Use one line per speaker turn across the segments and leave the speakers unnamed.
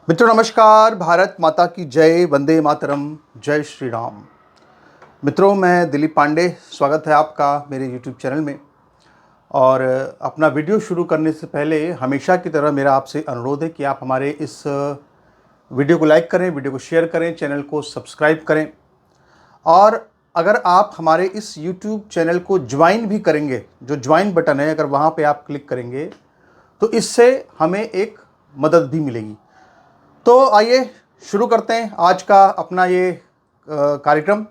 मित्रों नमस्कार। भारत माता की जय, वंदे मातरम, जय श्री राम। मित्रों मैं दिलीप पांडे, स्वागत है आपका मेरे YouTube चैनल में। और अपना वीडियो शुरू करने से पहले हमेशा की तरह मेरा आपसे अनुरोध है कि आप हमारे इस वीडियो को लाइक करें, वीडियो को शेयर करें, चैनल को सब्सक्राइब करें। और अगर आप हमारे इस YouTube चैनल को ज्वाइन भी करेंगे, जो ज्वाइन बटन है अगर वहाँ पे आप क्लिक करेंगे तो इससे हमें एक मदद भी मिलेगी। तो आइए शुरू करते हैं आज का अपना ये कार्यक्रम।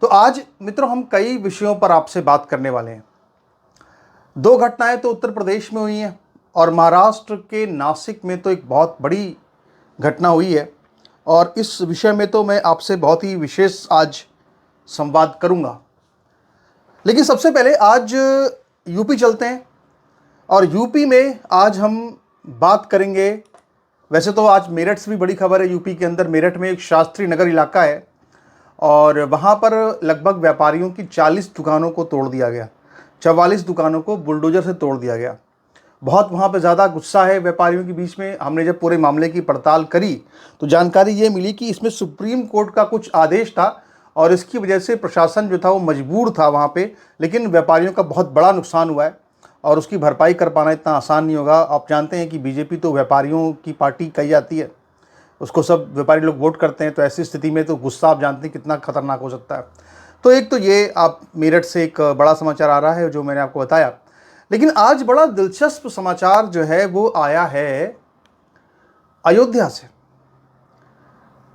तो आज मित्रों हम कई विषयों पर आपसे बात करने वाले हैं। दो घटनाएं तो उत्तर प्रदेश में हुई हैं और महाराष्ट्र के नासिक में तो एक बहुत बड़ी घटना हुई है। और इस विषय में तो मैं आपसे बहुत ही विशेष आज संवाद करूंगा। लेकिन सबसे पहले आज यूपी चलते हैं और यूपी में आज हम बात करेंगे। वैसे तो आज मेरठ से भी बड़ी खबर है। यूपी के अंदर मेरठ में एक शास्त्री नगर इलाका है और वहाँ पर लगभग व्यापारियों की 40 दुकानों को तोड़ दिया गया। 44 दुकानों को बुलडोजर से तोड़ दिया गया। बहुत वहाँ पे ज़्यादा गुस्सा है व्यापारियों के बीच में। हमने जब पूरे मामले की पड़ताल करी तो जानकारी ये मिली कि इसमें सुप्रीम कोर्ट का कुछ आदेश था और इसकी वजह से प्रशासन जो था वो मजबूर था वहाँ पे। लेकिन व्यापारियों का बहुत बड़ा नुकसान हुआ है और उसकी भरपाई कर पाना इतना आसान नहीं होगा। आप जानते हैं कि बीजेपी तो व्यापारियों की पार्टी कही जाती है, उसको सब व्यापारी लोग वोट करते हैं। तो ऐसी स्थिति में तो गुस्सा आप जानते हैं कितना खतरनाक हो सकता है। तो एक तो ये आप मेरठ से एक बड़ा समाचार आ रहा है जो मैंने आपको बताया। लेकिन आज बड़ा दिलचस्प समाचार जो है वो आया है अयोध्या से।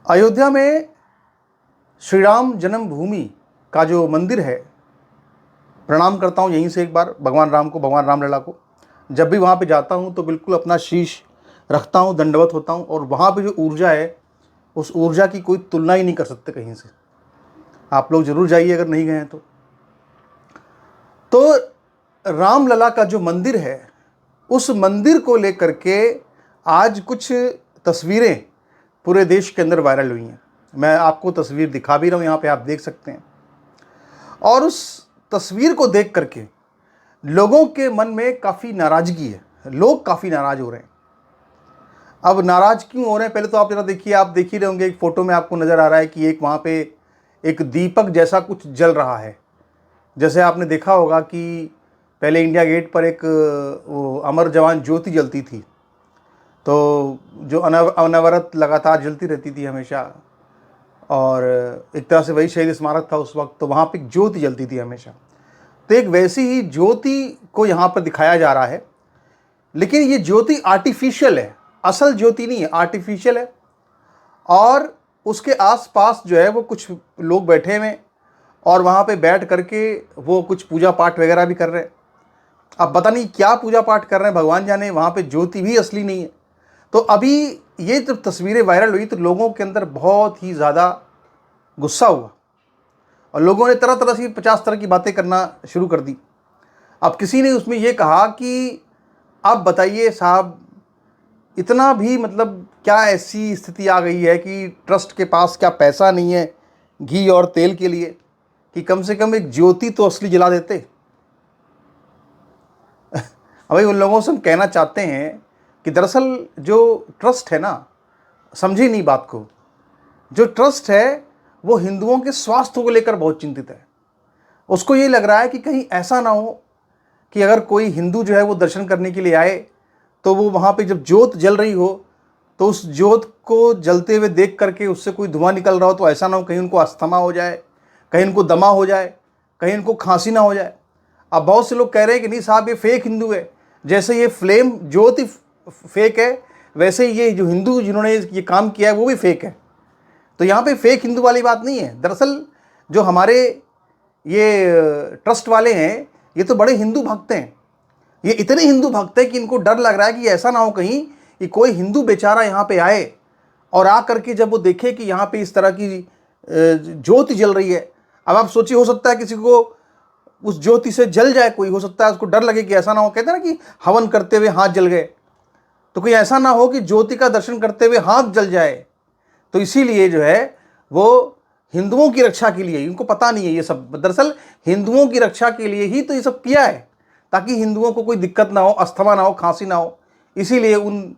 अयोध्या में श्री राम जन्मभूमि का जो मंदिर है, प्रणाम करता हूँ यहीं से एक बार भगवान राम को, भगवान रामलला को। जब भी वहाँ पे जाता हूँ तो बिल्कुल अपना शीश रखता हूँ, दंडवत होता हूँ। और वहाँ पे जो ऊर्जा है उस ऊर्जा की कोई तुलना ही नहीं कर सकते कहीं से। आप लोग ज़रूर जाइए अगर नहीं गए हैं तो रामलला का जो मंदिर है उस मंदिर को लेकर के आज कुछ तस्वीरें पूरे देश के अंदर वायरल हुई हैं। मैं आपको तस्वीर दिखा भी रहा हूँ, यहाँ पे आप देख सकते हैं। और उस तस्वीर को देख करके लोगों के मन में काफ़ी नाराज़गी है। लोग काफ़ी नाराज़ हो रहे हैं। अब नाराज़ क्यों हो रहे हैं पहले तो आप जरा देखिए। आप देख ही रहे होंगे, एक फ़ोटो में आपको नज़र आ रहा है कि एक वहाँ पे एक दीपक जैसा कुछ जल रहा है। जैसे आपने देखा होगा कि पहले इंडिया गेट पर एक वो अमर जवान ज्योति जलती थी, तो जो अनवरत लगातार जलती रहती थी हमेशा। और एक तरह से वही शहीद स्मारक था उस वक्त, तो वहाँ पे एक ज्योति जलती थी हमेशा। तो एक वैसी ही ज्योति को यहाँ पर दिखाया जा रहा है। लेकिन ये ज्योति आर्टिफिशियल है, असल ज्योति नहीं है, आर्टिफिशियल है। और उसके आसपास जो है वो कुछ लोग बैठे हुए और वहाँ पे बैठ करके वो कुछ पूजा पाठ वगैरह भी कर रहे हैं। अब पता नहीं क्या पूजा पाठ कर रहे हैं, भगवान जाने। वहाँ पे ज्योति भी असली नहीं है। तो अभी ये जब तस्वीरें वायरल हुई तो लोगों के अंदर बहुत ही ज़्यादा गुस्सा हुआ और लोगों ने तरह तरह से 50 तरह की बातें करना शुरू कर दी। अब किसी ने उसमें ये कहा कि आप बताइए साहब, इतना भी मतलब क्या ऐसी स्थिति आ गई है कि ट्रस्ट के पास क्या पैसा नहीं है घी और तेल के लिए कि कम से कम एक ज्योति तो असली जला देते। भाई उन लोगों से हम कहना चाहते हैं कि दरअसल जो ट्रस्ट है ना, समझी नहीं बात को। जो ट्रस्ट है वो हिंदुओं के स्वास्थ्य को लेकर बहुत चिंतित है। उसको ये लग रहा है कि कहीं ऐसा ना हो कि अगर कोई हिंदू जो है वो दर्शन करने के लिए आए तो वो वहाँ पे जब ज्योत जल रही हो तो उस ज्योत को जलते हुए देख करके उससे कोई धुआं निकल रहा हो तो ऐसा ना हो कहीं उनको अस्थमा हो जाए, कहीं उनको दमा हो जाए, कहीं उनको खांसी ना हो जाए। अब बहुत से लोग कह रहे हैं कि नहीं साहब ये फेक हिंदू है। जैसे ये फ्लेम ज्योति फेक है वैसे ही ये जो हिंदू जिन्होंने ये काम किया है वो भी फेक है। तो यहाँ पे फेक हिंदू वाली बात नहीं है। दरअसल जो हमारे ये ट्रस्ट वाले हैं ये तो बड़े हिंदू भक्त हैं। ये इतने हिंदू भक्त हैं कि इनको डर लग रहा है कि ऐसा ना हो कहीं कि कोई हिंदू बेचारा यहाँ पे आए और आ करके जब वो देखे कि यहाँ पे इस तरह की ज्योति जल रही है। अब आप सोचिए, हो सकता है किसी को उस ज्योति से जल जाए, कोई हो सकता है उसको डर लगे कि ऐसा ना हो, कहते हैं ना कि हवन करते हुए हाथ जल गए, तो कोई ऐसा ना हो कि ज्योति का दर्शन करते हुए हाथ जल जाए। तो इसीलिए जो है वो हिंदुओं की रक्षा के लिए, इनको पता नहीं है ये सब, दरअसल हिंदुओं की रक्षा के लिए ही तो ये सब किया है ताकि हिंदुओं को कोई दिक्कत ना हो, अस्थमा ना हो, खांसी ना हो। इसीलिए उन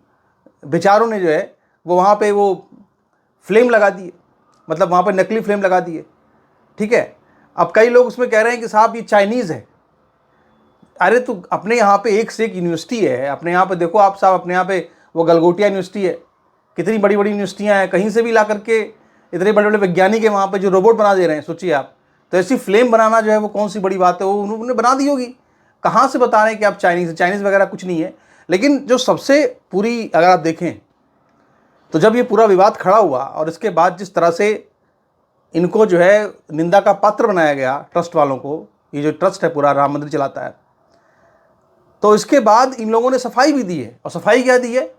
बेचारों ने जो है वो वहाँ पे वो फ्लेम लगा दिए, मतलब वहाँ पे नकली फ्लेम लगा दिए। ठीक है, अब कई लोग उसमें कह रहे हैं कि साहब ये चाइनीज़ है। अरे तो अपने यहाँ पे एक से एक यूनिवर्सिटी है, अपने यहाँ पे देखो आप साहब, अपने यहाँ पे वो गलगोटिया यूनिवर्सिटी है, कितनी बड़ी बड़ी यूनिवर्सिटियाँ हैं, कहीं से भी ला करके इतने बड़े बड़े वैज्ञानिक है वहाँ पे जो रोबोट बना दे रहे हैं, सोचिए आप। तो ऐसी फ्लेम बनाना जो है वो कौन सी बड़ी बात है, वो उन्होंने बना दी होगी। कहाँ से बता रहे हैं कि आप चाइनीज़ वगैरह कुछ नहीं है। लेकिन जो सबसे पूरी अगर आप देखें तो जब ये पूरा विवाद खड़ा हुआ और इसके बाद जिस तरह से इनको जो है निंदा का पात्र बनाया गया ट्रस्ट वालों को, ये जो ट्रस्ट है पूरा राम मंदिर चलाता है, तो इसके बाद इन लोगों ने सफाई भी दी है। और सफाई क्या दी है?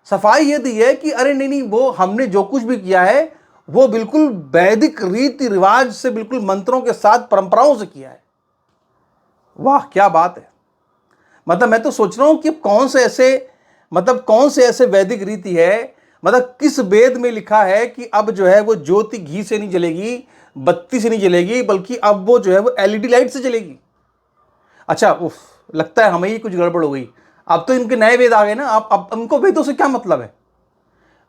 सफाई ये दी है कि अरे नहीं, वो हमने जो कुछ भी किया है वो बिल्कुल वैदिक रीति रिवाज से, बिल्कुल मंत्रों के साथ, परंपराओं से किया है। वाह क्या बात है। मतलब मैं तो सोच रहा हूं कि कौन से ऐसे वैदिक रीति है, मतलब किस वेद में लिखा है कि अब जो है वो ज्योति घी से नहीं जलेगी, बत्ती से नहीं जलेगी, बल्कि अब वो जो है वो एलईडी लाइट से जलेगी। अच्छा, उफ, लगता है हमें ही कुछ गड़बड़ हो गई। अब तो इनके नए वेद आ गए ना। अब इनको वेदों से क्या मतलब है?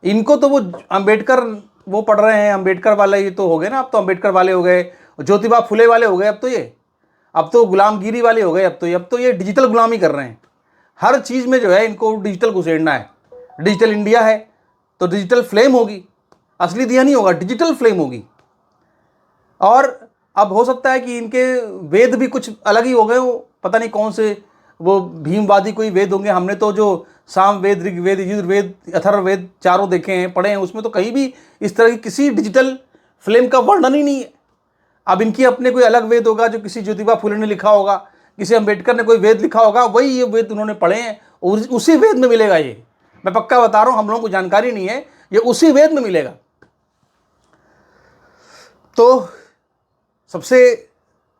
इनको तो वो अंबेडकर वो पढ़ रहे हैं, अंबेडकर वाले ये तो हो गए ना। अब तो अंबेडकर वाले हो गए, ज्योतिबा फुले वाले हो गए, अब तो गुलामगिरी वाले हो गए। अब तो ये डिजिटल गुलामी कर रहे हैं। हर चीज़ में जो है इनको डिजिटल घुसेड़ना है। डिजिटल इंडिया है तो डिजिटल फ्लेम होगी, असली दिया नहीं होगा, डिजिटल फ्लेम होगी। और अब हो सकता है कि इनके वेद भी कुछ अलग ही हो गए हो, पता नहीं कौन से वो भीमवादी कोई वेद होंगे। हमने तो जो साम वेद, ऋग्वेद, यजुर्वेद, अथर्ववेद चारों देखे हैं, पढ़े हैं, उसमें तो कहीं भी इस तरह की किसी डिजिटल फ्लेम का वर्णन ही नहीं है। अब इनकी अपने कोई अलग वेद होगा जो किसी ज्योतिबा फुले ने लिखा होगा, किसी अंबेडकर ने कोई वेद लिखा होगा, वही ये वेद उन्होंने पढ़े हैं और उसी वेद में मिलेगा। ये मैं पक्का बता रहा हूँ, हम लोगों को जानकारी नहीं है, ये उसी वेद में मिलेगा। तो सबसे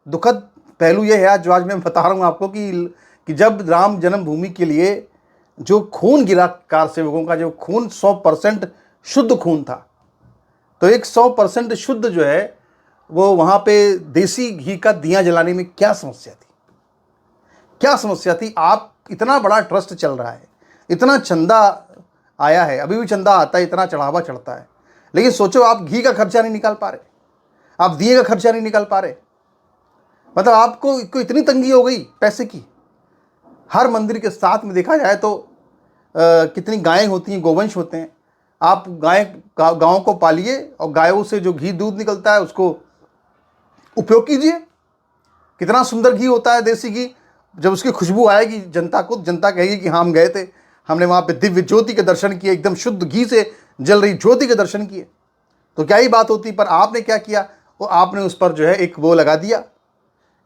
दुखद पहलू ये है जो आज मैं बता रहा हूँ आपको कि जब राम जन्मभूमि के लिए जो खून गिरा कार सेवकों का, जो खून 100% शुद्ध खून था, तो एक 100% शुद्ध जो है वो वहाँ पे देसी घी का दिया जलाने में क्या समस्या थी? क्या समस्या थी? आप इतना बड़ा ट्रस्ट चल रहा है, इतना चंदा आया है, अभी भी चंदा आता है, इतना चढ़ावा चढ़ता है, लेकिन सोचो आप घी का खर्चा नहीं निकाल पा रहे, आप दिए का खर्चा नहीं निकाल पा रहे। मतलब आपको इतनी तंगी हो गई पैसे की। हर मंदिर के साथ में देखा जाए तो कितनी गायें होती हैं, गोवंश होते हैं। आप गायों को पालिए और गायों से जो घी दूध निकलता है उसको उपयोग कीजिए। कितना सुंदर घी होता है, देसी घी। जब उसकी खुशबू आएगी जनता कहेगी कि हाँ हम गए थे, हमने वहाँ पे दिव्य ज्योति के दर्शन किए, एकदम शुद्ध घी से जल रही ज्योति के दर्शन किए, तो क्या ही बात होती। पर आपने क्या किया, वो आपने उस पर जो है एक वो लगा दिया,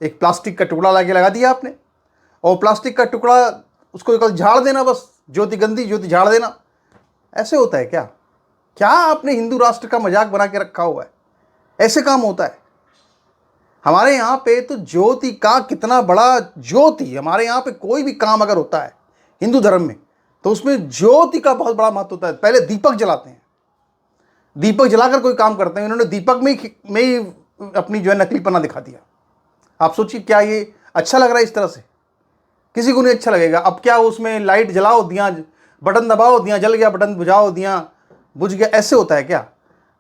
एक प्लास्टिक का टुकड़ा लगा दिया आपने, और प्लास्टिक का टुकड़ा उसको कल झाड़ देना, बस ज्योति गंदी, ज्योति झाड़ देना। ऐसे होता है क्या? क्या आपने हिंदू राष्ट्र का मजाक बना के रखा हुआ है? ऐसे काम होता है? हमारे यहाँ पे तो ज्योति का कितना बड़ा, ज्योति हमारे यहाँ पे कोई भी काम अगर होता है हिंदू धर्म में तो उसमें ज्योति का बहुत बड़ा महत्व होता है। पहले दीपक जलाते हैं, दीपक जलाकर कोई काम करते हैं। इन्होंने दीपक में ही अपनी जो है नकलीपना दिखा दिया। आप सोचिए, क्या ये अच्छा लग रहा है? इस तरह से किसी को नहीं अच्छा लगेगा। अब क्या उसमें लाइट जलाओ, दिया बटन दबाओ, दिया जल गया, बटन बुझाओ, दिया बुझ गया, ऐसे होता है क्या?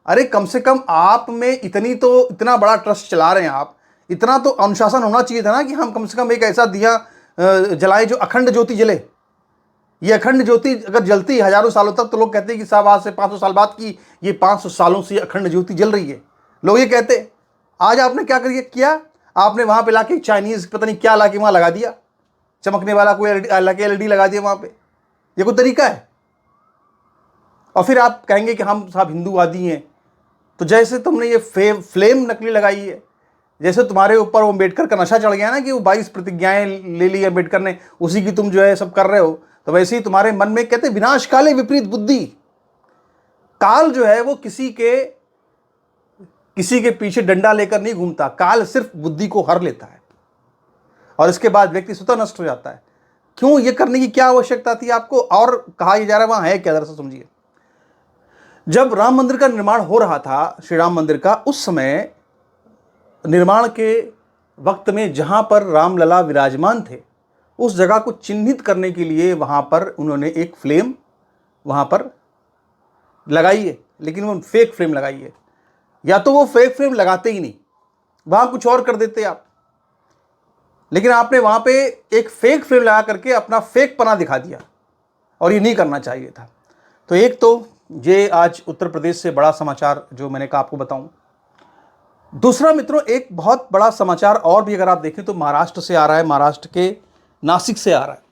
अरे कम से कम आप में इतना बड़ा ट्रस्ट चला रहे हैं आप, इतना तो अनुशासन होना चाहिए था ना कि हम कम से कम एक ऐसा दिया जलाएं जो अखंड ज्योति जले। ये अखंड ज्योति अगर जलती हजारों सालों तक तो लोग कहते हैं कि साहब आज से 500 साल बाद की ये 500 सालों से अखंड ज्योति जल रही है, लोग ये कहते। आज आपने क्या किया? आपने वहां पे लाके चाइनीज पता नहीं क्या लाके वहां लगा दिया, चमकने वाला कोई एलईडी लगा दिया वहां पे। ये कोई तरीका है? और फिर आप कहेंगे कि हम साहब हिंदूवादी हैं। तो जैसे तुमने ये फ्लेम नकली लगाई है, जैसे तुम्हारे ऊपर वो अम्बेडकर का नशा चढ़ गया ना कि वो 22 प्रतिज्ञाएं ले ली अम्बेडकर ने, उसी की तुम जो है सब कर रहे हो, तो वैसे ही तुम्हारे मन में कहते विनाश काले विपरीत बुद्धि। काल जो है वो किसी के पीछे डंडा लेकर नहीं घूमता, काल सिर्फ बुद्धि को हर लेता है और इसके बाद व्यक्ति स्वतः नष्ट हो जाता है। क्यों? ये करने की क्या आवश्यकता थी आपको? और कहा यह जा रहा है वहां है क्या, दरअसल समझिए। जब राम मंदिर का निर्माण हो रहा था, श्री राम मंदिर का, उस समय निर्माण के वक्त में जहां पर रामलला विराजमान थे उस जगह को चिन्हित करने के लिए वहां पर उन्होंने एक फ्लेम वहां पर लगाई है, लेकिन वो फेक फ्रेम लगाई है। या तो वो फेक फ्रेम लगाते ही नहीं, वहां कुछ और कर देते आप, लेकिन आपने वहां पे एक फेक फ्रेम लगा करके अपना फेक पना दिखा दिया, और ये नहीं करना चाहिए था। तो एक तो ये आज उत्तर प्रदेश से बड़ा समाचार जो मैंने कहा आपको बताऊं। दूसरा मित्रों, एक बहुत बड़ा समाचार और भी अगर आप देखें तो महाराष्ट्र से आ रहा है, महाराष्ट्र के नासिक से आ रहा है।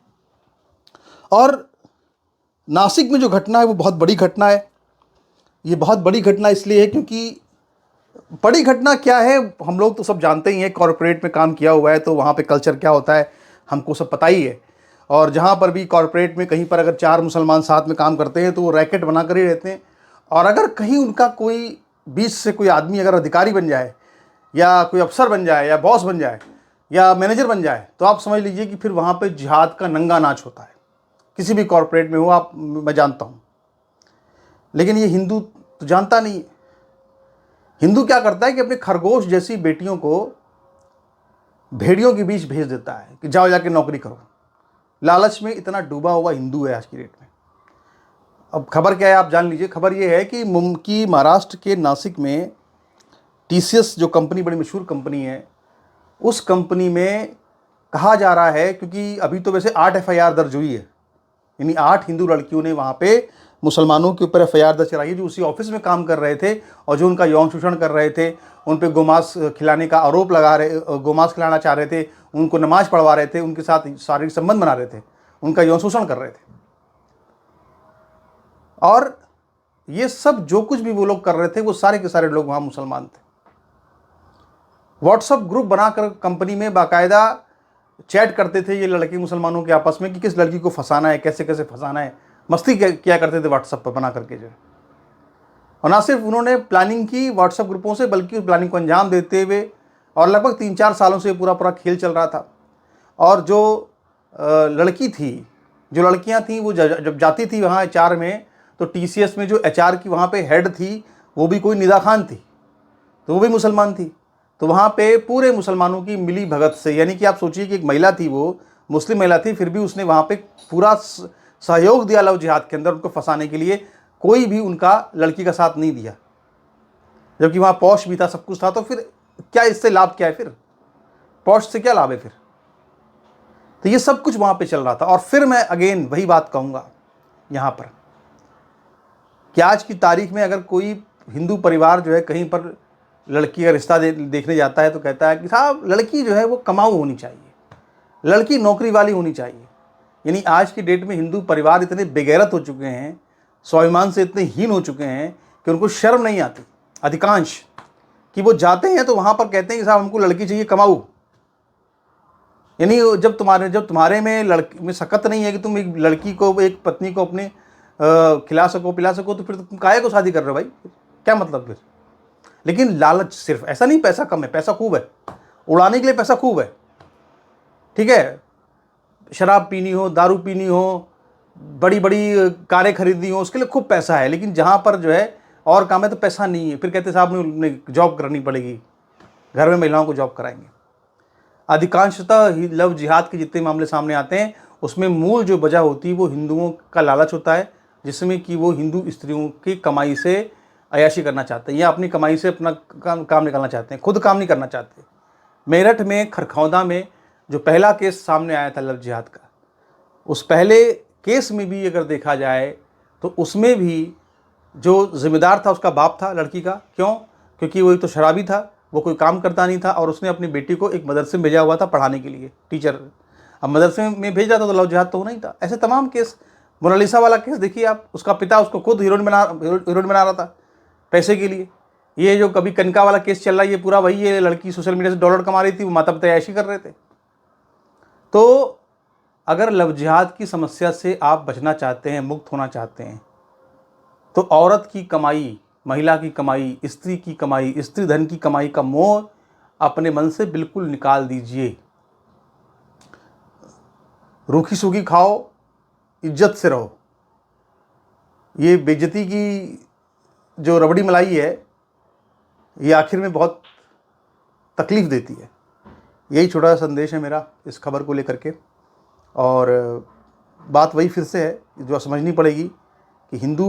और नासिक में जो घटना है वो बहुत बड़ी घटना है। ये बहुत बड़ी घटना इसलिए है क्योंकि बड़ी घटना क्या है, हम लोग तो सब जानते ही हैं, कॉरपोरेट में काम किया हुआ है तो वहाँ पे कल्चर क्या होता है हमको सब पता ही है। और जहाँ पर भी कॉरपोरेट में कहीं पर अगर 4 मुसलमान साथ में काम करते हैं तो वो रैकेट बना कर ही रहते हैं। और अगर कहीं उनका कोई बीच से कोई आदमी अगर अधिकारी बन जाए या कोई अफसर बन जाए या बॉस बन जाए या मैनेजर बन जाए तो आप समझ लीजिए कि फिर वहाँ पे जिहाद का नंगा नाच होता है। किसी भी कॉरपोरेट में हो आप, मैं जानता हूँ। लेकिन ये हिंदू तो जानता नहीं है। हिंदू क्या करता है कि अपने खरगोश जैसी बेटियों को भेड़ियों के बीच भेज देता है कि जाओ जाके नौकरी करो। लालच में इतना डूबा हुआ हिंदू है आज की डेट में। अब खबर क्या है आप जान लीजिए। खबर ये है कि महाराष्ट्र के नासिक में टीसीएस जो कंपनी, बड़ी मशहूर कंपनी है, उस कंपनी में कहा जा रहा है, क्योंकि अभी तो वैसे 8 एफआईआर दर्ज हुई है, यानी 8 हिंदू लड़कियों ने वहाँ पे मुसलमानों के ऊपर एफआईआर दर्ज कराई है जो उसी ऑफिस में काम कर रहे थे और जो उनका यौन शोषण कर रहे थे, उन पे गोमांस खिलाने का आरोप लगा रहे, गोमांस खिलाना चाह रहे थे, उनको नमाज पढ़वा रहे थे, उनके साथ शारीरिक संबंध बना रहे थे, उनका यौन शोषण कर रहे थे। और ये सब जो कुछ भी वो लोग कर रहे थे वो सारे के सारे लोग वहाँ मुसलमान थे। व्हाट्सअप ग्रुप बनाकर कंपनी में बाकायदा चैट करते थे ये लड़के मुसलमानों के आपस में कि किस लड़की को फंसाना है, कैसे कैसे फंसाना है, मस्ती किया करते थे व्हाट्सएप पर बना करके जो। और ना सिर्फ उन्होंने प्लानिंग की व्हाट्सएप ग्रुपों से, बल्कि उस प्लानिंग को अंजाम देते हुए, और लगभग 3-4 सालों से पूरा पूरा खेल चल रहा था। और जो लड़की थी, जो लड़कियां थी, वो जब जाती थी वहाँ एचआर में, तो टीसीएस में जो एचआर की वहाँ पे हेड थी वो भी कोई निदा खान थी, तो वो भी मुसलमान थी। तो वहाँ पे पूरे मुसलमानों की मिली भगत से, यानी कि आप सोचिए कि एक महिला थी, वो मुस्लिम महिला थी, फिर भी उसने वहाँ पे पूरा सहयोग दिया लव जिहाद के अंदर उनको फंसाने के लिए। कोई भी उनका लड़की का साथ नहीं दिया, जबकि वहाँ पौश भी था, सब कुछ था। तो फिर क्या, इससे लाभ क्या है? फिर पौश से क्या लाभ है फिर? तो ये सब कुछ वहाँ पे चल रहा था। और फिर मैं अगेन वही बात कहूँगा यहाँ पर कि आज की तारीख में अगर कोई हिंदू परिवार जो है कहीं पर लड़की का रिश्ता देखने जाता है तो कहता है कि साहब लड़की जो है वो कमाऊ होनी चाहिए, लड़की नौकरी वाली होनी चाहिए। यानी आज की डेट में हिंदू परिवार इतने बेगैरत हो चुके हैं, स्वाभिमान से इतने हीन हो चुके हैं कि उनको शर्म नहीं आती अधिकांश, कि वो जाते हैं तो वहाँ पर कहते हैं कि साहब हमको लड़की चाहिए कमाऊ। यानी जब तुम्हारे में लड़की में सकत नहीं है कि तुम एक लड़की को, एक पत्नी को अपने खिला सको, पिला सको, तो फिर तुम काहे को शादी कर रहे हो भाई? क्या मतलब फिर? लेकिन लालच सिर्फ ऐसा नहीं, पैसा कम है, पैसा खूब है, उड़ाने के लिए पैसा खूब है, ठीक है। शराब पीनी हो, दारू पीनी हो, बड़ी बड़ी कारें खरीदनी हो, उसके लिए खूब पैसा है। लेकिन जहाँ पर जो है और काम है तो पैसा नहीं है, फिर कहते साहब ने जॉब करनी पड़ेगी, घर में महिलाओं को जॉब कराएंगे। अधिकांशतः लव जिहाद के जितने मामले सामने आते हैं उसमें मूल जो वजह होती है वो हिंदुओं का लालच होता है, जिसमें कि वो हिंदू स्त्रियों की कमाई से अयाशी करना चाहते हैं या अपनी कमाई से अपना काम निकालना चाहते हैं, खुद काम नहीं करना चाहते। मेरठ में, खरखौदा में जो पहला केस सामने आया था लव जिहाद का, उस पहले केस में भी अगर देखा जाए तो उसमें भी जो जिम्मेदार था उसका बाप था लड़की का। क्यों? क्योंकि वो एक तो शराबी था, वो कोई काम करता नहीं था, और उसने अपनी बेटी को एक मदरसे में भेजा हुआ था पढ़ाने के लिए, टीचर। अब मदरसे में भेजा था तो लव जिहाद तो होना ही था। ऐसे तमाम केस, मोनालिसा वाला केस देखिए आप, उसका पिता उसको खुद हीरोइन बना रहा था पैसे के लिए। ये जो कभी कनका वाला केस चल रहा है, ये पूरा वही है, लड़की सोशल मीडिया से डॉलर कमा रही थी, वो माता पिता ऐशी कर रहे थे। तो अगर लव जिहाद की समस्या से आप बचना चाहते हैं, मुक्त होना चाहते हैं, तो औरत की कमाई, महिला की कमाई, स्त्री की कमाई, स्त्री धन की कमाई का मोह अपने मन से बिल्कुल निकाल दीजिए। रूखी सूखी खाओ, इज्जत से रहो। ये बेइज्जती की जो रबड़ी मलाई है, ये आखिर में बहुत तकलीफ़ देती है। यही छोटा सा संदेश है मेरा इस खबर को लेकर के। और बात वही फिर से है जो समझनी पड़ेगी कि हिंदू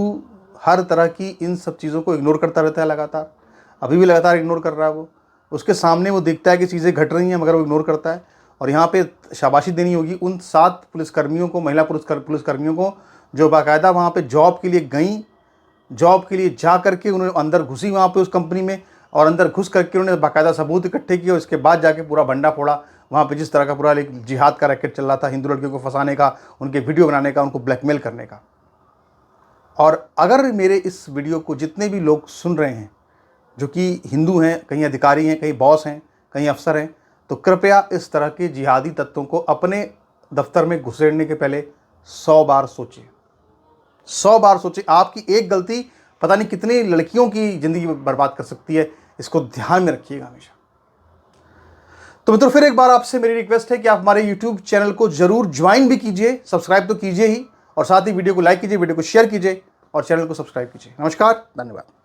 हर तरह की इन सब चीज़ों को इग्नोर करता रहता है लगातार, अभी भी लगातार इग्नोर कर रहा है। वो उसके सामने वो दिखता है कि चीज़ें घट रही हैं मगर वो इग्नोर करता है। और यहाँ पे शाबाशी देनी होगी उन 7 पुलिसकर्मियों को, महिला पुलिसकर्मियों को, जो बाकायदा वहाँ पे जॉब के लिए गई, जॉब के लिए जा करके उन्होंने अंदर घुसी वहाँ पे उस कंपनी में, और अंदर घुस करके उन्होंने बाकायदा सबूत इकट्ठे किए और उसके बाद जाके पूरा भंडा फोड़ा वहाँ पे। जिस तरह का पूरा एक जिहाद का रैकेट चल रहा था, हिंदू लड़कियों को फंसाने का, उनके वीडियो बनाने का, उनको ब्लैकमेल करने का। और अगर मेरे इस वीडियो को जितने भी लोग सुन रहे हैं जो कि हिंदू हैं, कहीं अधिकारी हैं, कहीं बॉस हैं, कहीं अफसर हैं, तो कृपया इस तरह के जिहादी तत्वों को अपने दफ्तर में घुसेड़ने के पहले 100 बार सोचिए, 100 बार सोचिए। आपकी एक गलती पता नहीं कितनी लड़कियों की ज़िंदगी बर्बाद कर सकती है, इसको ध्यान में रखिएगा हमेशा। तो मित्रों, फिर एक बार आपसे मेरी रिक्वेस्ट है कि आप हमारे यूट्यूब चैनल को जरूर ज्वाइन भी कीजिए, सब्सक्राइब तो कीजिए ही, और साथ ही वीडियो को लाइक कीजिए, वीडियो को शेयर कीजिए और चैनल को सब्सक्राइब कीजिए। नमस्कार, धन्यवाद।